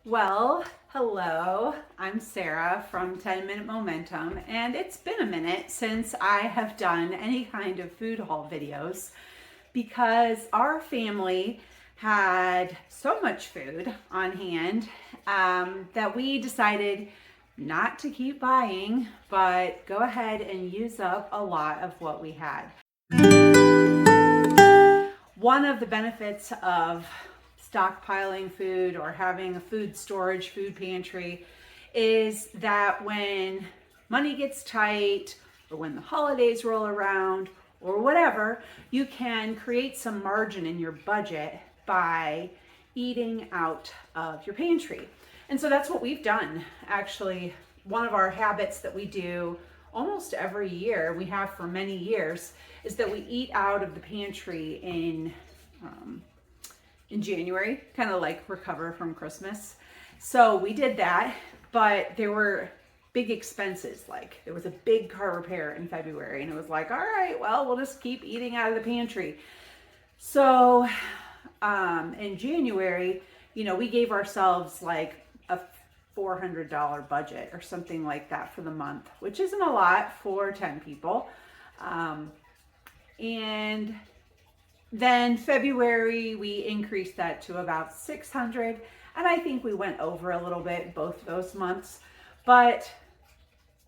Well, hello, I'm Sarah from 10 Minute Momentum, and it's been a minute since I have done any kind of food haul videos because our family had so much food on hand that we decided not to keep buying, but go ahead and use up a lot of what we had. One of the benefits of stockpiling food or having a food storage, food pantry, is that when money gets tight or when the holidays roll around or whatever, you can create some margin in your budget by eating out of your pantry. And so that's what we've done. Actually, one of our habits that we do almost every year, we have for many years, is that we eat out of the pantry in January, kind of like recover from Christmas. So we did that, but there were big expenses. Like there was a big car repair in February, and it was like, all right, well, we'll just keep eating out of the pantry. So in January, we gave ourselves like a $400 budget or something like that for the month, which isn't a lot for 10 people. And then February, we increased that to about 600. And I think we went over a little bit both those months. But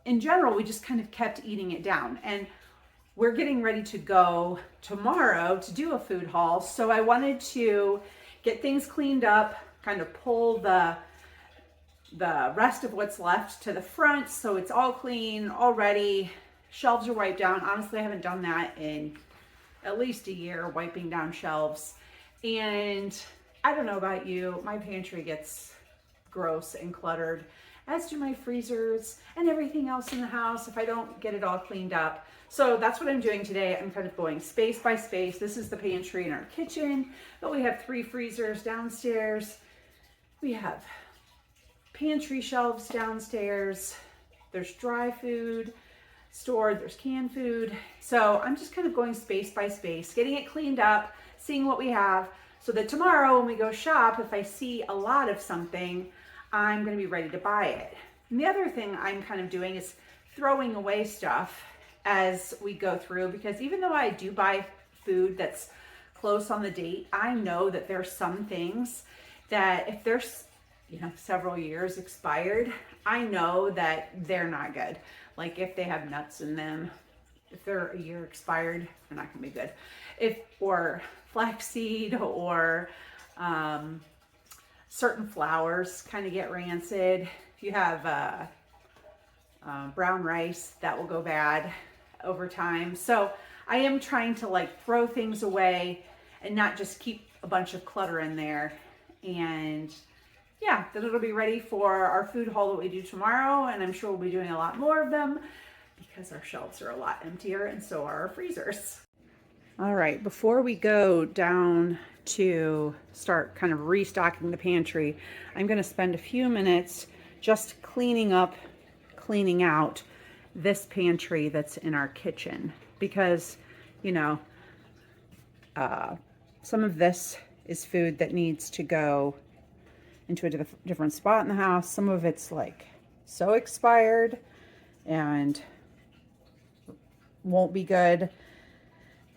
in general, we just kind of kept eating it down. And we're getting ready to go tomorrow to do a food haul. So I wanted to get things cleaned up, kind of pull the rest of what's left to the front so it's all clean, all ready. Shelves are wiped down. Honestly, I haven't done that in at least a year, wiping down shelves. And I don't know about you, my pantry gets gross and cluttered, as do my freezers and everything else in the house if I don't get it all cleaned up. So that's what I'm doing today. I'm kind of going space by space. This is the pantry in our kitchen, but we have 3 freezers downstairs. We have pantry shelves downstairs. There's dry food stored, there's canned food. So I'm just kind of going space by space, getting it cleaned up, seeing what we have, so that tomorrow when we go shop, if I see a lot of something, I'm going to be ready to buy it. And the other thing I'm kind of doing is throwing away stuff as we go through, because even though I do buy food that's close on the date, I know that there's some things that if they're several years expired, I know that they're not good. Like if they have nuts in them, if they're a year expired, they're not gonna be good. Or flaxseed or certain flours kind of get rancid. If you have brown rice, that will go bad over time. So I am trying to like throw things away and not just keep a bunch of clutter in there. And yeah, then it'll be ready for our food haul that we do tomorrow. And I'm sure we'll be doing a lot more of them because our shelves are a lot emptier and so are our freezers. All right, before we go down to start kind of restocking the pantry, I'm going to spend a few minutes just cleaning out this pantry that's in our kitchen, because some of this is food that needs to go into a different spot in the house. Some of it's like so expired and won't be good,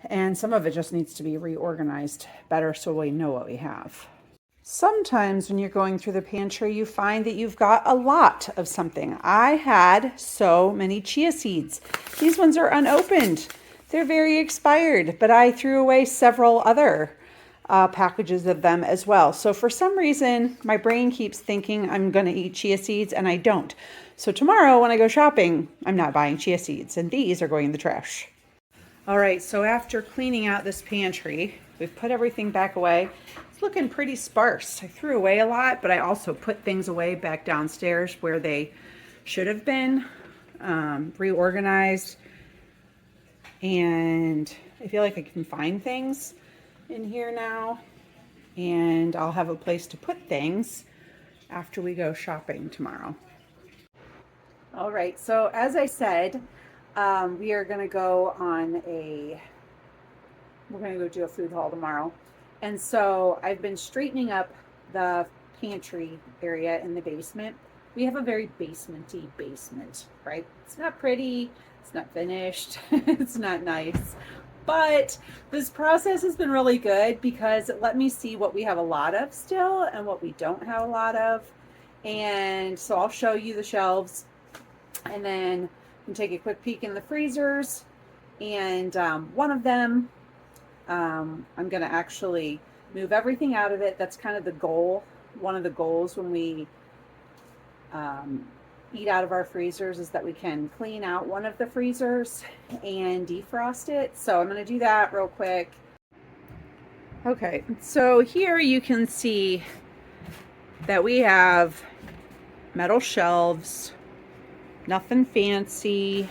and some of it just needs to be reorganized better so we know what we have. Sometimes when you're going through the pantry, you find that you've got a lot of something. I had so many chia seeds. These ones are unopened. They're very expired, but I threw away several other packages of them as well. So for some reason, my brain keeps thinking I'm going to eat chia seeds, and I don't. So tomorrow when I go shopping, I'm not buying chia seeds, and these are going in the trash. All right, so after cleaning out this pantry, we've put everything back away. It's looking pretty sparse. I threw away a lot, but I also put things away back downstairs where they should have been, reorganized. And I feel like I can find things in here now, and I'll have a place to put things after we go shopping tomorrow. All right, so as I said, we are going to go do a food haul tomorrow. And so I've been straightening up the pantry area in the basement. We have a very basementy basement, right? It's not pretty, it's not finished, it's not nice. But this process has been really good because it let me see what we have a lot of still and what we don't have a lot of. And so I'll show you the shelves, and then you can take a quick peek in the freezers. And one of them, I'm going to actually move everything out of it. That's kind of the goal. One of the goals when we eat out of our freezers is that we can clean out one of the freezers and defrost it. So I'm going to do that real quick. Okay, so here you can see that we have metal shelves, nothing fancy.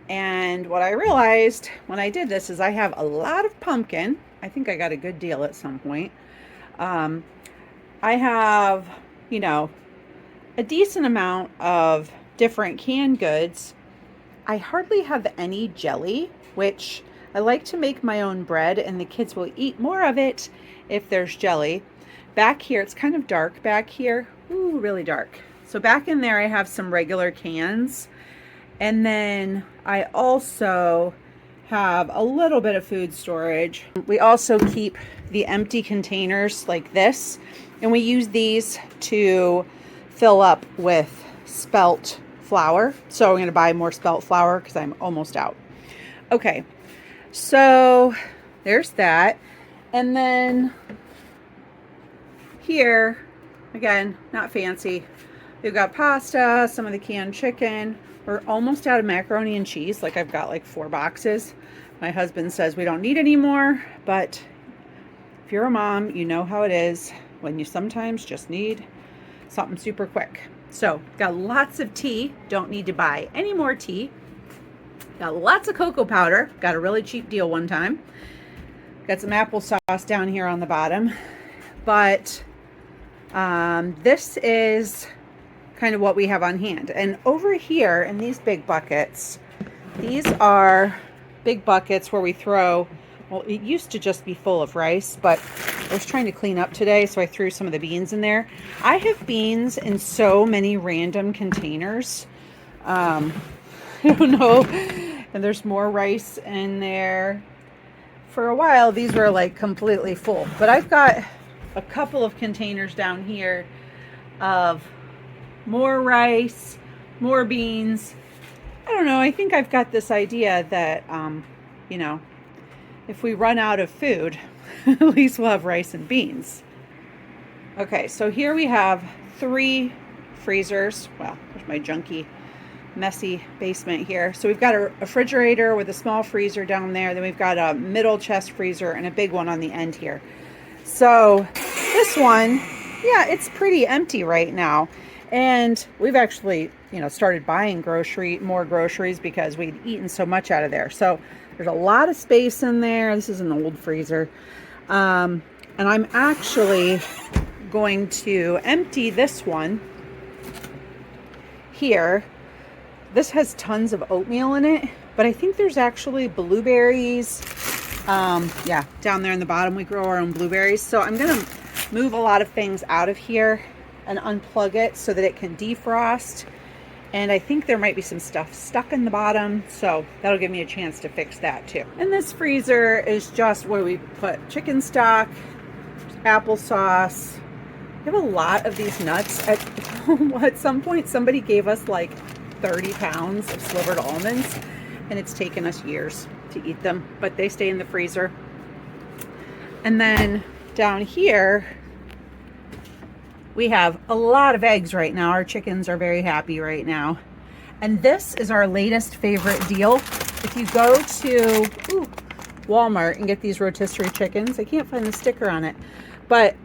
And what I realized when I did this is I have a lot of pumpkin. I think I got a good deal at some point. I have, you know, a decent amount of different canned goods. I hardly have any jelly, which I like to make my own bread, and the kids will eat more of it if there's jelly. Back here, it's kind of dark back here. Ooh, really dark. So back in there, I have some regular cans. And then I also have a little bit of food storage. We also keep the empty containers like this, and we use these to fill up with spelt flour. So I'm going to buy more spelt flour because I'm almost out. Okay, so there's that. And then here, again, not fancy. We've got pasta, some of the canned chicken. We're almost out of macaroni and cheese. Like, I've got like 4 boxes. My husband says we don't need any more, but if you're a mom, you know how it is when you sometimes just need something super quick. So got lots of tea. Don't need to buy any more tea. Got lots of cocoa powder. Got a really cheap deal one time. Got some applesauce down here on the bottom. But this is kind of what we have on hand. And over here in these big buckets, these are big buckets where we throw, well, it used to just be full of rice, but I was trying to clean up today, so I threw some of the beans in there. I have beans in so many random containers. I don't know. And there's more rice in there. For a while, these were like completely full, but I've got a couple of containers down here of more rice, more beans. I don't know. I think I've got this idea that, you know, if we run out of food, at least we'll have rice and beans. Okay, so here we have 3 freezers. Well, there's my junky, messy basement here. So we've got a refrigerator with a small freezer down there. Then we've got a middle chest freezer and a big one on the end here. So this one, yeah, it's pretty empty right now. And we've actually, you know, started buying more groceries because we'd eaten so much out of there. So there's a lot of space in there. This is an old freezer. And I'm actually going to empty this one here. This has tons of oatmeal in it, but I think there's actually blueberries. Yeah, down there in the bottom, we grow our own blueberries. So I'm going to move a lot of things out of here and unplug it so that it can defrost. And I think there might be some stuff stuck in the bottom, so that'll give me a chance to fix that too. And this freezer is just where we put chicken stock, applesauce. We have a lot of these nuts. At some point, somebody gave us like 30 pounds of slivered almonds, and it's taken us years to eat them, but they stay in the freezer. And then down here, we have a lot of eggs right now. Our chickens are very happy right now. And this is our latest favorite deal. If you go to Walmart and get these rotisserie chickens, I can't find the sticker on it, but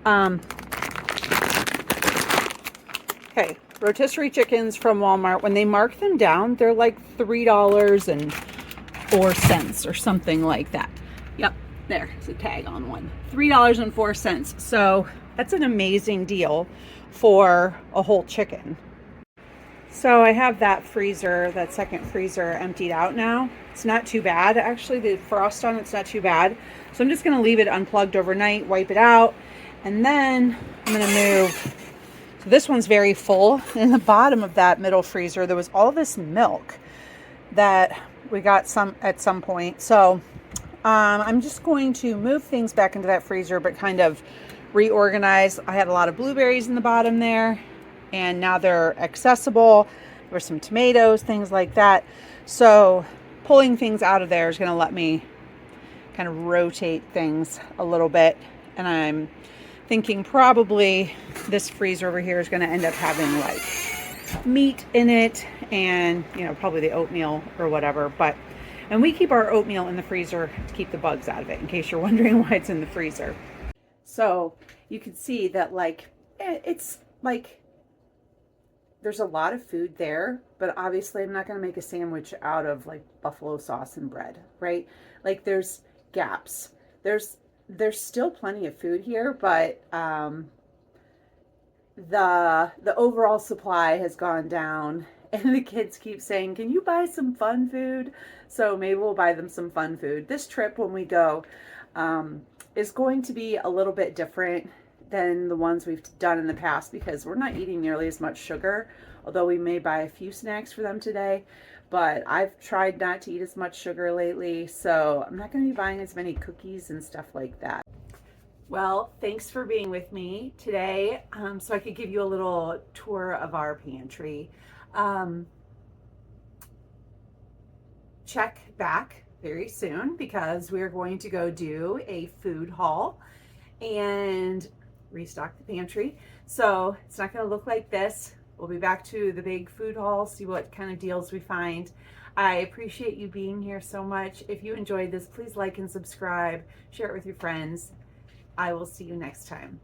okay, rotisserie chickens from Walmart, when they mark them down, they're like $3.04 or something like that. Yep, there's a tag on one. $3.04. So that's an amazing deal for a whole chicken. So I have that freezer, that second freezer, emptied out now. It's not too bad. Actually, the frost on it's not too bad. So I'm just going to leave it unplugged overnight, wipe it out, And then I'm going to move. So this one's very full. In the bottom of that middle freezer, there was all this milk that we got some at some point. So I'm just going to move things back into that freezer, but kind of reorganize. I had a lot of blueberries in the bottom there, and now they're accessible. There were some tomatoes, things like that. So pulling things out of there is going to let me kind of rotate things a little bit. And I'm thinking probably this freezer over here is going to end up having like meat in it and, you know, probably the oatmeal or whatever. And we keep our oatmeal in the freezer to keep the bugs out of it, in case you're wondering why it's in the freezer. So you can see that like, it's like, there's a lot of food there, but obviously I'm not going to make a sandwich out of like buffalo sauce and bread, right? Like there's gaps. There's still plenty of food here, but the overall supply has gone down, and the kids keep saying, "Can you buy some fun food?" So maybe we'll buy them some fun food. This trip when we go is going to be a little bit different than the ones we've done in the past, because we're not eating nearly as much sugar, although we may buy a few snacks for them today. But I've tried not to eat as much sugar lately, so I'm not going to be buying as many cookies and stuff like that. Well, thanks for being with me today, so I could give you a little tour of our pantry. Check back very soon, because we're going to go do a food haul and restock the pantry. So it's not going to look like this. We'll be back to the big food haul, see what kind of deals we find. I appreciate you being here so much. If you enjoyed this, please like and subscribe, share it with your friends. I will see you next time.